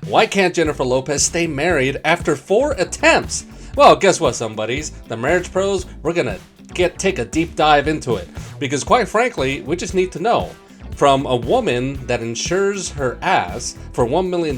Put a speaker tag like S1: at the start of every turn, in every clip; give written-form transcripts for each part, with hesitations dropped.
S1: Why can't Jennifer Lopez stay married after 4 attempts? Well, guess what, somebodies? The Marriage Pros, we're gonna take a deep dive into it. Because quite frankly, we just need to know. From a woman that insures her ass for $1 million,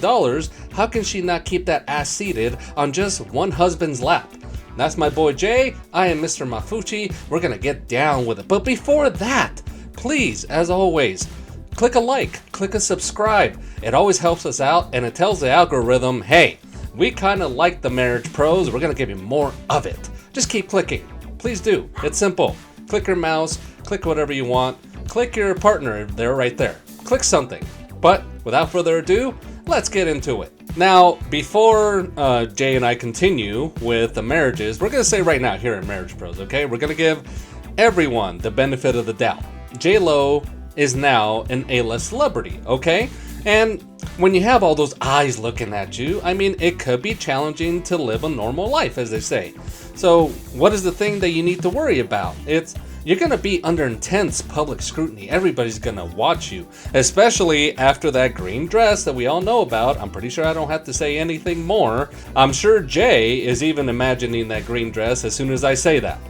S1: how can she not keep that ass seated on just one husband's lap? That's my boy Jay. I am Mr. Mafuchi. We're gonna get down with it. But before that, please, as always, click a like, click a subscribe. It always helps us out, and it tells the algorithm, hey, we kind of like the Marriage Pros. We're going to give you more of it. Just keep clicking. Please do. It's simple. Click your mouse, click whatever you want, click your partner there, right there. Click something. But without further ado, let's get into it. Now, before Jay and I continue with the marriages, we're going to say right now here at Marriage Pros, okay? We're going to give everyone the benefit of the doubt. J-Lo is now an A-list celebrity, okay? And when you have all those eyes looking at you, I mean, it could be challenging to live a normal life, as they say. So what is the thing that you need to worry about? You're going to be under intense public scrutiny. Everybody's going to watch you, especially after that green dress that we all know about. I'm pretty sure I don't have to say anything more. I'm sure Jay is even imagining that green dress as soon as I say that.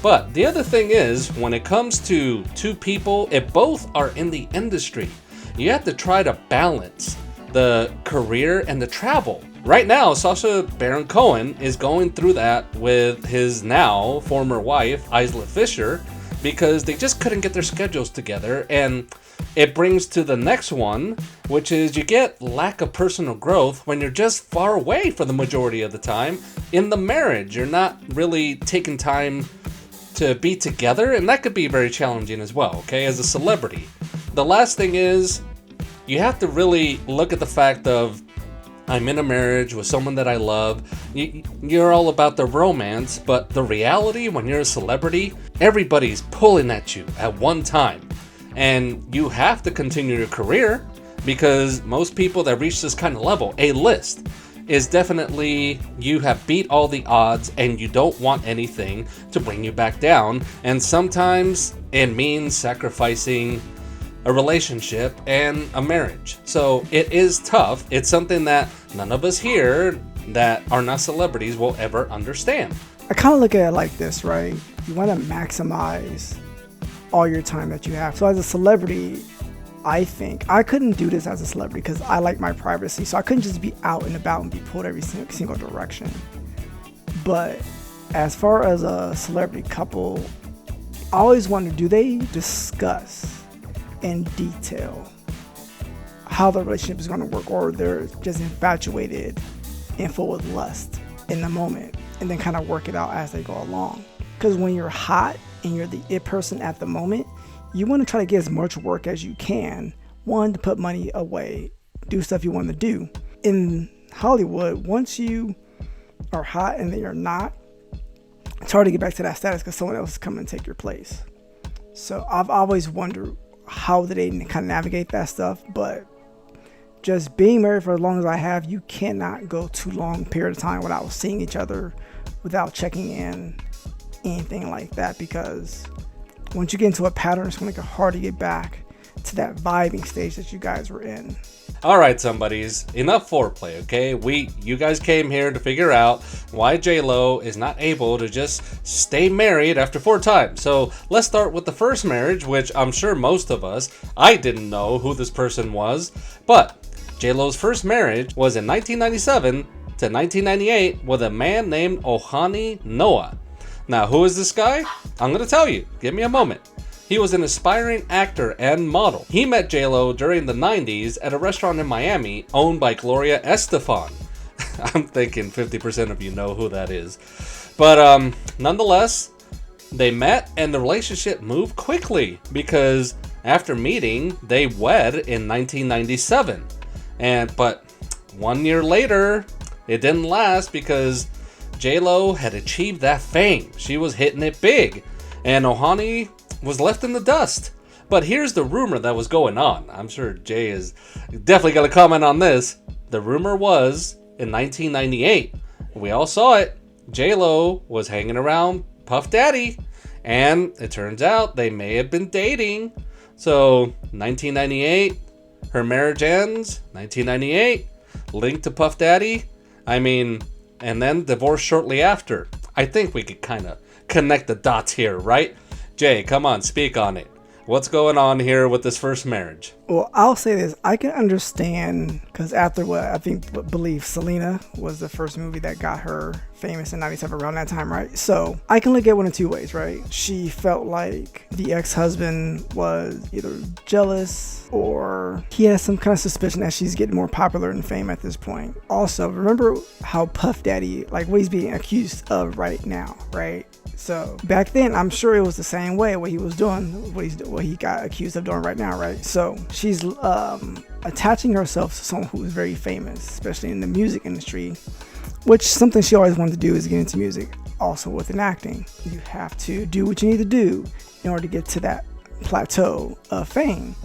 S1: But the other thing is, when it comes to two people, if both are in the industry, you have to try to balance the career and the travel. Right now, Sacha Baron Cohen is going through that with his now former wife, Isla Fisher, because they just couldn't get their schedules together. And it brings to the next one, which is you get lack of personal growth when you're just far away for the majority of the time in the marriage. You're not really taking time to be together, and that could be very challenging as well, okay, as a celebrity. The last thing is, you have to really look at the fact of, I'm in a marriage with someone that I love. You're all about the romance, but the reality, when you're a celebrity, everybody's pulling at you at one time. And you have to continue your career, because most people that reach this kind of level, A-list, is definitely you have beat all the odds and you don't want anything to bring you back down. And sometimes it means sacrificing a relationship and a marriage. So it is tough. It's something that none of us here that are not celebrities will ever understand.
S2: I kind of look at it like this, right? You want to maximize all your time that you have. So as a celebrity, I think I couldn't do this as a celebrity because I like my privacy. So I couldn't just be out and about and be pulled every single direction. But as far as a celebrity couple, I always wonder, do they discuss in detail how the relationship is going to work, or they're just infatuated and full with lust in the moment and then kind of work it out as they go along? Because when you're hot and you're the it person at the moment, you want to try to get as much work as you can. One, to put money away, do stuff you want to do. In Hollywood, once you are hot and then you're not, it's hard to get back to that status because someone else is coming to take your place. So I've always wondered, how do they kind of navigate that stuff? But just being married for as long as I have, you cannot go too long period of time without seeing each other, without checking in, anything like that, because once you get into a pattern, it's going to make it hard to get back to that vibing stage that you guys were in.
S1: All right, somebodies, enough foreplay, okay? You guys came here to figure out why J-Lo is not able to just stay married after 4 times. So let's start with the first marriage, which I'm sure most of us, I didn't know who this person was, but J-Lo's first marriage was in 1997 to 1998 with a man named Ohani Noah. Now, who is this guy? I'm going to tell you. Give me a moment. He was an aspiring actor and model. He met J-Lo during the 90s at a restaurant in Miami owned by Gloria Estefan. I'm thinking 50% of you know who that is. But nonetheless, they met and the relationship moved quickly because after meeting, they wed in 1997. But 1 year later, it didn't last because J-Lo had achieved that fame. She was hitting it big. And Ohani was left in the dust. But here's the rumor that was going on. I'm sure Jay is definitely going to comment on this. The rumor was in 1998, we all saw it, J-Lo was hanging around Puff Daddy. And it turns out they may have been dating. So 1998, her marriage ends. 1998, linked to Puff Daddy. I mean, and then divorced shortly after. I think we could kind of connect the dots here, right? Jay, come on, speak on it. What's going on here with this first marriage?
S2: Well, I'll say this. I can understand, because after what I believe Selena was the first movie that got her famous in 97 around that time, right? So I can look at it one of two ways, right? She felt like the ex-husband was either jealous or he has some kind of suspicion that she's getting more popular and fame at this point. Also, remember how Puff Daddy, like what he's being accused of right now, right? So back then, I'm sure it was the same way what he was doing, what he got accused of doing right now, right? So she's attaching herself to someone who is very famous, especially in the music industry, which something she always wanted to do is get into music. Also within acting, you have to do what you need to do in order to get to that plateau of fame.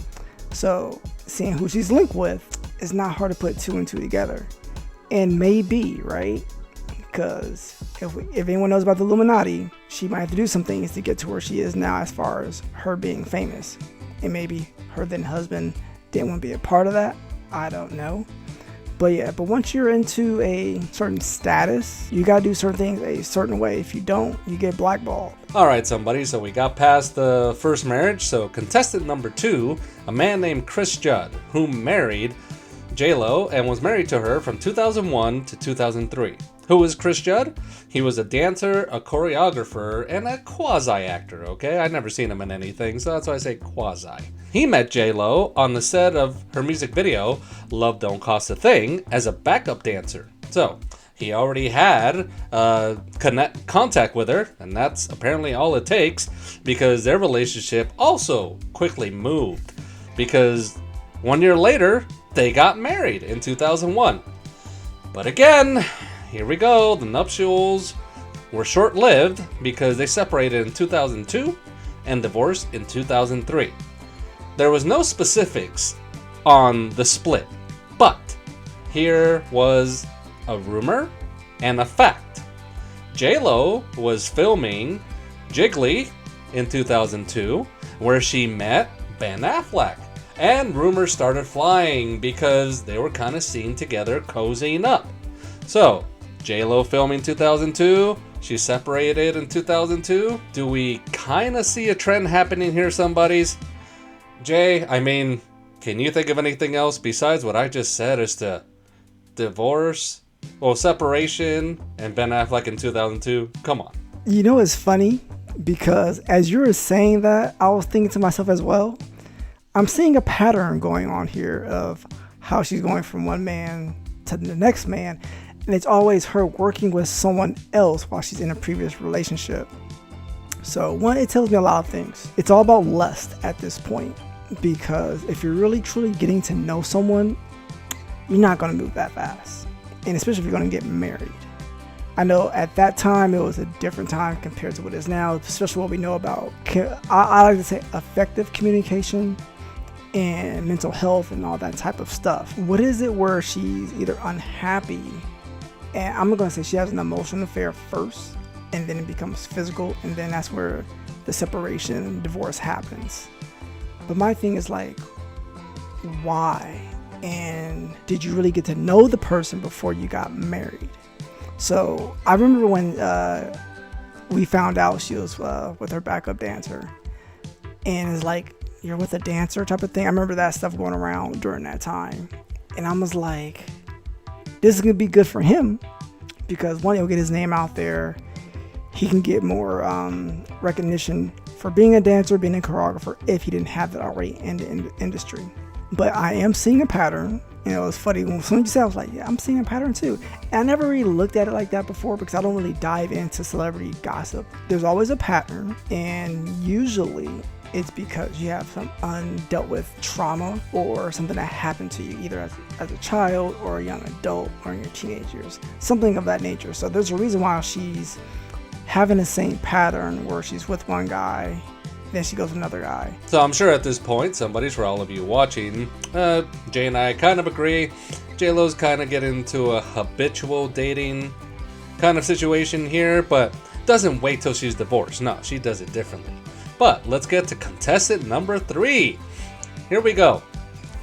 S2: So seeing who she's linked with is not hard to put two and two together. And maybe, right? Because if anyone knows about the Illuminati, she might have to do some things to get to where she is now as far as her being famous. And maybe her then husband didn't want to be a part of that. I don't know. But yeah, but once you're into a certain status, you got to do certain things a certain way. If you don't, you get blackballed.
S1: All right, somebody. So we got past the first marriage. So contestant number 2, a man named Chris Judd, who married J-Lo and was married to her from 2001 to 2003. Who is Chris Judd? He was a dancer, a choreographer, and a quasi-actor, okay? I've never seen him in anything, so that's why I say quasi. He met J-Lo on the set of her music video, Love Don't Cost a Thing, as a backup dancer. So, he already had contact with her, and that's apparently all it takes, because their relationship also quickly moved. Because 1 year later, they got married in 2001. But again, here we go, the nuptials were short-lived because they separated in 2002 and divorced in 2003. There was no specifics on the split, but here was a rumor and a fact. J-Lo was filming Jiggly in 2002, where she met Ben Affleck, and rumors started flying because they were kind of seen together cozying up. So, J-Lo filming 2002, she separated in 2002. Do we kind of see a trend happening here, somebodies? Jay, I mean, can you think of anything else besides what I just said as to divorce, well, separation, and Ben Affleck in 2002? Come on.
S2: You know, it's funny because as you were saying that, I was thinking to myself as well, I'm seeing a pattern going on here of how she's going from one man to the next man. And it's always her working with someone else while she's in a previous relationship. So one, it tells me a lot of things. It's all about lust at this point, because if you're really truly getting to know someone, you're not going to move that fast. And especially if you're going to get married. I know at that time it was a different time compared to what it is now, especially what we know about, I like to say, effective communication and mental health and all that type of stuff. What is it where she's either unhappy, and I'm going to say she has an emotional affair first, and then it becomes physical, and then that's where the separation, divorce happens. But my thing is like, why? And did you really get to know the person before you got married? So I remember when we found out she was with her backup dancer, and it's like, you're with a dancer type of thing. I remember that stuff going around during that time, and I was like, this is gonna be good for him, because one, he'll get his name out there. He can get more recognition for being a dancer, being a choreographer, if he didn't have that already in the industry. But I am seeing a pattern. You know, it's funny when someone said, I was like, yeah, I'm seeing a pattern too. And I never really looked at it like that before, because I don't really dive into celebrity gossip. There's always a pattern, and usually it's because you have some undealt with trauma or something that happened to you either as a child or a young adult or in your teenage years, something of that nature. So there's a reason why she's having the same pattern where she's with one guy, then she goes with another guy.
S1: So I'm sure at this point, somebody's, for all of you watching, Jay and I kind of agree. J-Lo's kind of getting into a habitual dating kind of situation here, but doesn't wait till she's divorced. No, she does it differently. But let's get to contestant number 3. Here we go.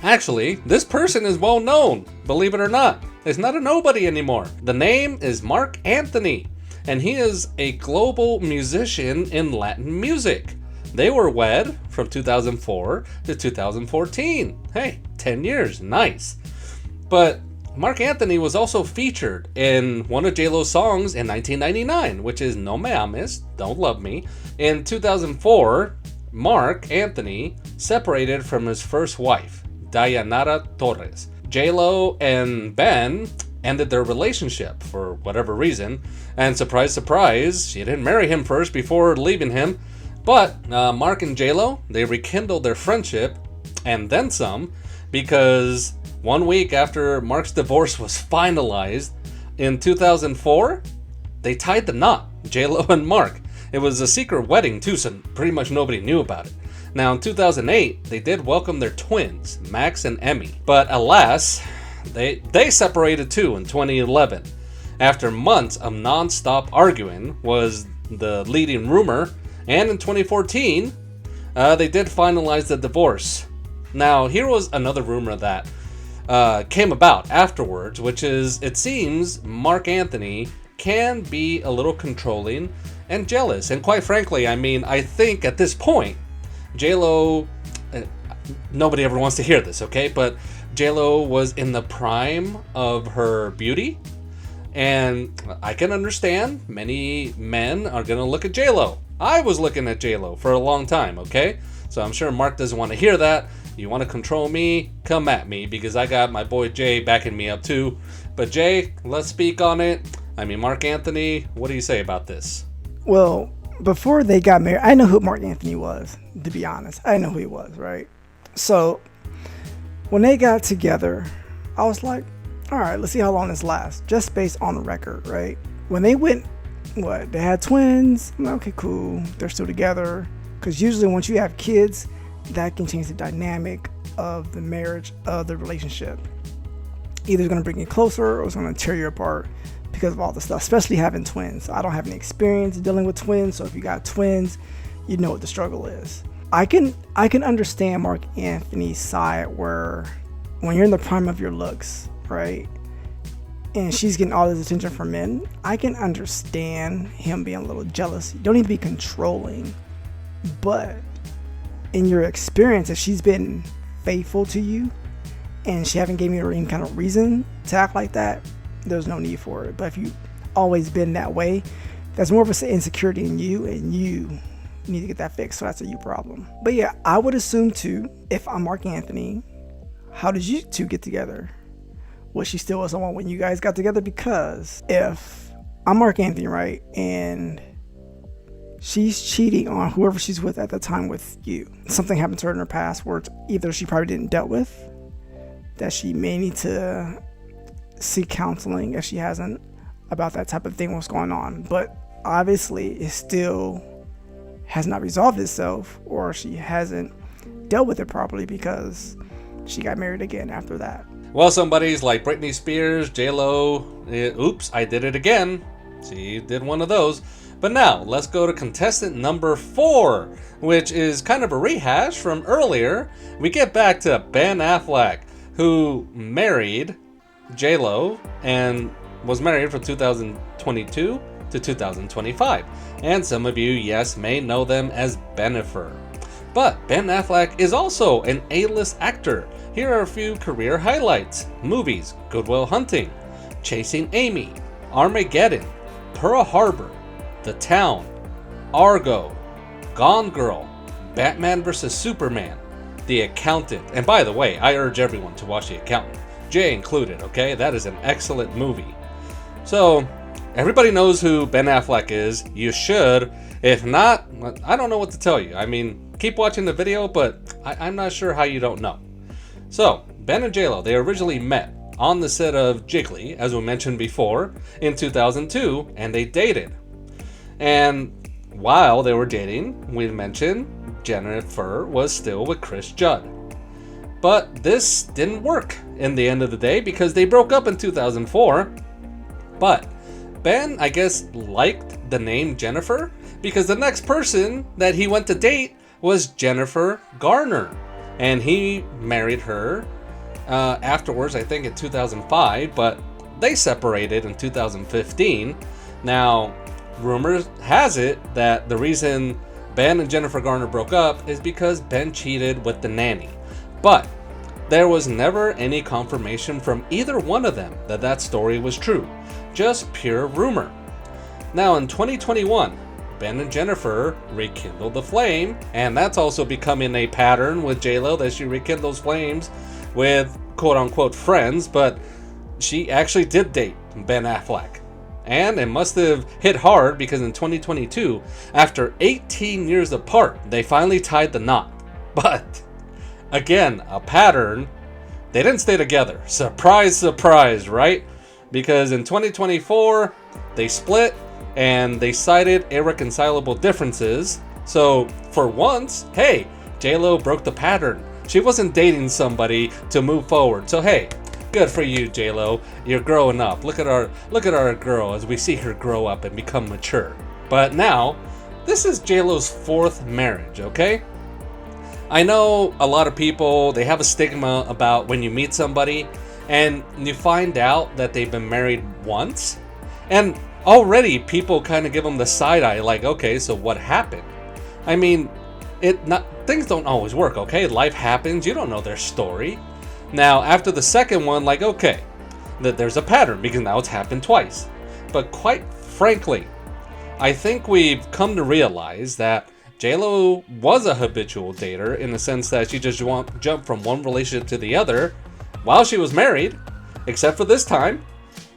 S1: Actually, this person is well known, believe it or not, is not a nobody anymore. The name is Marc Anthony, and he is a global musician in Latin music. They were wed from 2004 to 2014. Hey, 10 years, nice. But Marc Anthony was also featured in one of J-Lo's songs in 1999, which is No Me Ames, Don't Love Me. In 2004, Marc Anthony separated from his first wife, Dayanara Torres. J-Lo and Ben ended their relationship for whatever reason, and surprise, surprise, she didn't marry him first before leaving him. But Marc and J-Lo, they rekindled their friendship, and then some, because 1 week after Marc's divorce was finalized, in 2004, they tied the knot, J-Lo and Marc. It was a secret wedding too, so pretty much nobody knew about it. Now in 2008, they did welcome their twins, Max and Emmy. But alas, they separated too in 2011. After months of non-stop arguing was the leading rumor, and in 2014, they did finalize the divorce. Now here was another rumor that came about afterwards, which is it seems Marc Anthony can be a little controlling and jealous. And quite frankly, I mean, I think at this point, J-Lo, nobody ever wants to hear this, okay? But J-Lo was in the prime of her beauty. And I can understand many men are going to look at J-Lo. I was looking at J-Lo for a long time, okay? So I'm sure Marc doesn't want to hear that. You want to control me? Come at me, because I got my boy Jay backing me up too. But Jay, let's speak on it. I mean, Marc Anthony, what do you say about this?
S2: Well, before they got married, I know who Marc Anthony was, to be honest. I know who he was, right? So when they got together, I was like, all right, let's see how long this lasts, just based on the record, right? When they went, they had twins. I'm like, okay, cool. They're still together. Because usually once you have kids, that can change the dynamic of the marriage, of the relationship. Either it's going to bring you closer or it's going to tear you apart because of all the stuff, especially having twins. I don't have any experience dealing with twins, so if you got twins, you know what the struggle is. I can understand Marc Anthony's side where when you're in the prime of your looks, right, and she's getting all this attention from men, I can understand him being a little jealous. You don't need to be controlling, but in your experience, if she's been faithful to you and she haven't given you any kind of reason to act like that, there's no need for it. But if you've always been that way, that's more of an insecurity in you, and you need to get that fixed. So that's a you problem. But yeah, I would assume too, if I'm Marc Anthony, how did you two get together? Was she still with someone when you guys got together? Because if I'm Marc Anthony, right, and she's cheating on whoever she's with at the time with you, something happened to her in her past where either she probably didn't dealt with, that she may need to seek counseling if she hasn't about that type of thing, what's going on. But obviously it still has not resolved itself, or she hasn't dealt with it properly because she got married again after that.
S1: Well, somebody's like Britney Spears, J-Lo, oops, I did it again. She did one of those. But now, let's go to contestant number 4, which is kind of a rehash from earlier. We get back to Ben Affleck, who married J-Lo and was married from 2022 to 2025. And some of you, yes, may know them as Bennifer. But Ben Affleck is also an A-list actor. Here are a few career highlights. Movies: Good Will Hunting, Chasing Amy, Armageddon, Pearl Harbor, The Town, Argo, Gone Girl, Batman vs. Superman, The Accountant. And by the way, I urge everyone to watch The Accountant, Jay included, okay? That is an excellent movie. So, everybody knows who Ben Affleck is. You should. If not, I don't know what to tell you. I mean, keep watching the video, but I'm not sure how you don't know. So, Ben and J-Lo, they originally met on the set of Jiggly, as we mentioned before, in 2002, and they dated. And while they were dating, we mentioned Jennifer was still with Chris Judd. But this didn't work in the end of the day because they broke up in 2004. But Ben, I guess, liked the name Jennifer because the next person that he went to date was Jennifer Garner. And he married her afterwards, I think in 2005, but they separated in 2015. Now, rumors has it that the reason Ben and Jennifer Garner broke up is because Ben cheated with the nanny. But there was never any confirmation from either one of them that that story was true. Just pure rumor. Now in 2021, Ben and Jennifer rekindled the flame, and that's also becoming a pattern with J-Lo, that she rekindles flames with quote-unquote friends, but she actually did date Ben Affleck. And it must have hit hard because in 2022, after 18 years apart, they finally tied the knot. But, again, a pattern, they didn't stay together. Surprise, surprise, right? Because in 2024, they split and they cited irreconcilable differences. So, for once, hey, J-Lo broke the pattern. She wasn't dating somebody to move forward. So, hey, good for you, J-Lo. You're growing up. Look at our girl as we see her grow up and become mature. But now, this is J-Lo's 4th marriage, okay? I know a lot of people, they have a stigma about when you meet somebody and you find out that they've been married once. And already people kind of give them the side eye, like, okay, so what happened? I mean, things don't always work, okay? Life happens. You don't know their story. Now, after the second one, like, okay, that there's a pattern because now it's happened twice. But quite frankly, I think we've come to realize that J-Lo was a habitual dater in the sense that she just jumped from one relationship to the other while she was married, except for this time.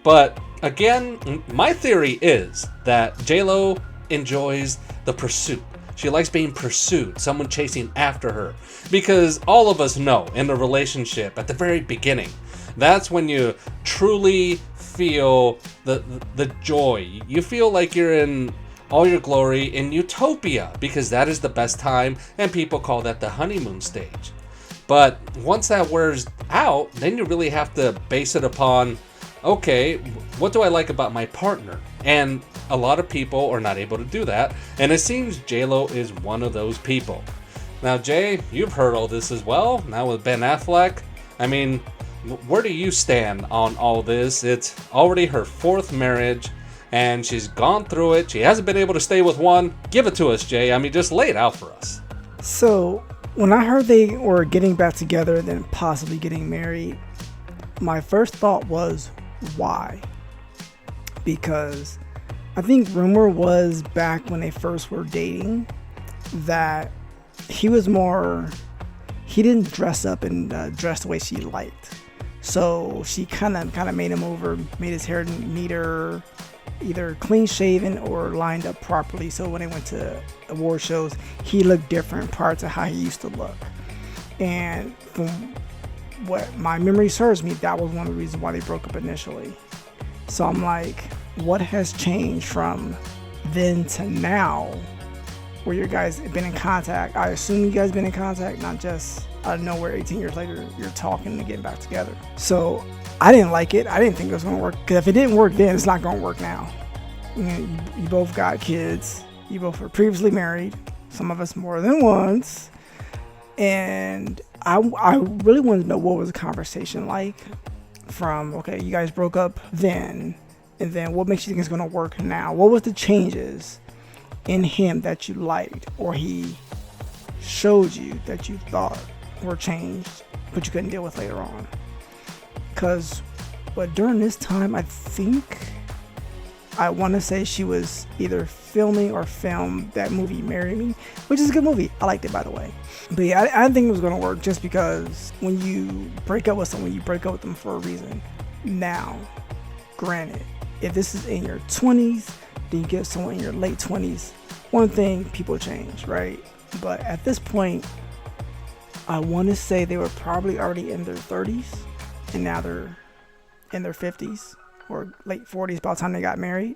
S1: But again, my theory is that J-Lo enjoys the pursuit. She likes being pursued, someone chasing after her. Because all of us know in a relationship, at the very beginning, that's when you truly feel the joy. You feel like you're in all your glory in utopia, because that is the best time, and people call that the honeymoon stage. But once that wears out, then you really have to base it upon, okay, what do I like about my partner? And a lot of people are not able to do that, and it seems J-Lo is one of those people. Now, Jay, you've heard all this as well, now with Ben Affleck. I mean, where do you stand on all this? It's already her 4th marriage, and she's gone through it. She hasn't been able to stay with one. Give it to us, Jay. I mean, just lay it out for us.
S2: So, when I heard they were getting back together and then possibly getting married, my first thought was, why? Because I think rumor was back when they first were dating that he didn't dress up and dress the way she liked. So she kind of made him over, made his hair neater, either clean shaven or lined up properly. So when they went to award shows, he looked different prior to how he used to look. And from what my memory serves me, that was one of the reasons why they broke up initially. So I'm like, what has changed from then to now where you guys have been in contact? I assume you guys been in contact, not just out of nowhere 18 years later you're talking and getting back together. So I didn't like it. I didn't think it was going to work, because if it didn't work then, it's not going to work now. You both got kids. You both were previously married, some of us more than once. And I really wanted to know what was the conversation like from, okay, you guys broke up then, and then what makes you think it's going to work now? What was the changes in him that you liked, or he showed you that you thought were changed but you couldn't deal with later on? But during this time, I think, I want to say she was either filming or filmed that movie Marry Me, which is a good movie. I liked it, by the way. But yeah, I didn't think it was going to work, just because when you break up with someone, you break up with them for a reason. Now, granted, if this is in your 20s, then you get someone in your late 20s, one thing, people change, right? But at this point, I want to say they were probably already in their 30s, and now they're in their 50s or late 40s by the time they got married.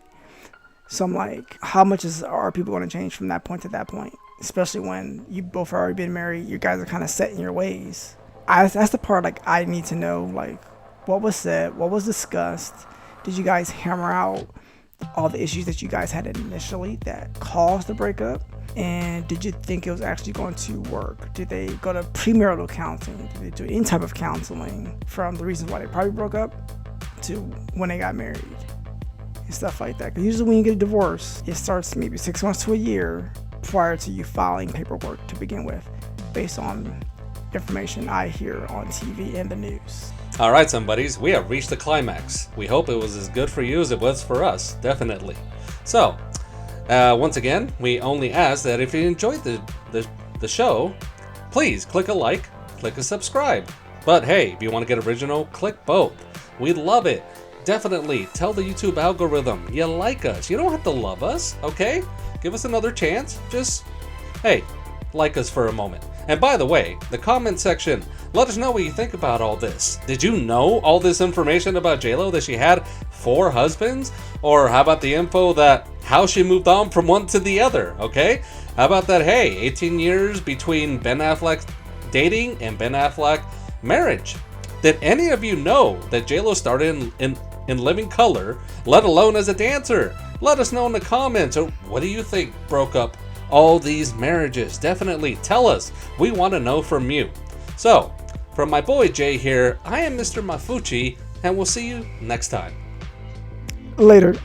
S2: So I'm like, how much are people going to change from that point to that point? Especially when you both already been married, you guys are kind of set in your ways. That's the part, like, I need to know, like, what was said, what was discussed. Did you guys hammer out all the issues that you guys had initially that caused the breakup? And did you think it was actually going to work? Did they go to premarital counseling? Did they do any type of counseling from the reasons why they probably broke up to when they got married and stuff like that? Because usually when you get a divorce, it starts maybe 6 months to a year prior to you filing paperwork to begin with, based on information I hear on TV and the news.
S1: All right, somebodies, we have reached the climax. We hope it was as good for you as it was for us, definitely. So, once again, we only ask that if you enjoyed the show, please click a like, click a subscribe. But hey, if you want to get original, click both. We'd love it. Definitely tell the YouTube algorithm you like us. You don't have to love us, okay? Give us another chance. Just, hey, like us for a moment. And by the way, the comment section, let us know what you think about all this. Did you know all this information about JLo, that she had 4 husbands? Or how about the info that how she moved on from one to the other, okay? How about that, hey, 18 years between Ben Affleck dating and Ben Affleck marriage? Did any of you know that JLo started in living color, let alone as a dancer? Let us know in the comments. Or what do you think broke up all these marriages? Definitely tell us. We want to know from you. So, from my boy Jay here, I am Mr. Mafuchi, and we'll see you next time.
S2: Later.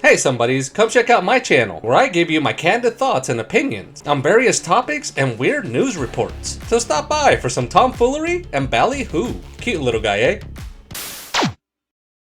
S1: Hey somebodies, come check out my channel, where I give you my candid thoughts and opinions on various topics and weird news reports. So stop by for some tomfoolery and ballyhoo. Cute little guy, eh?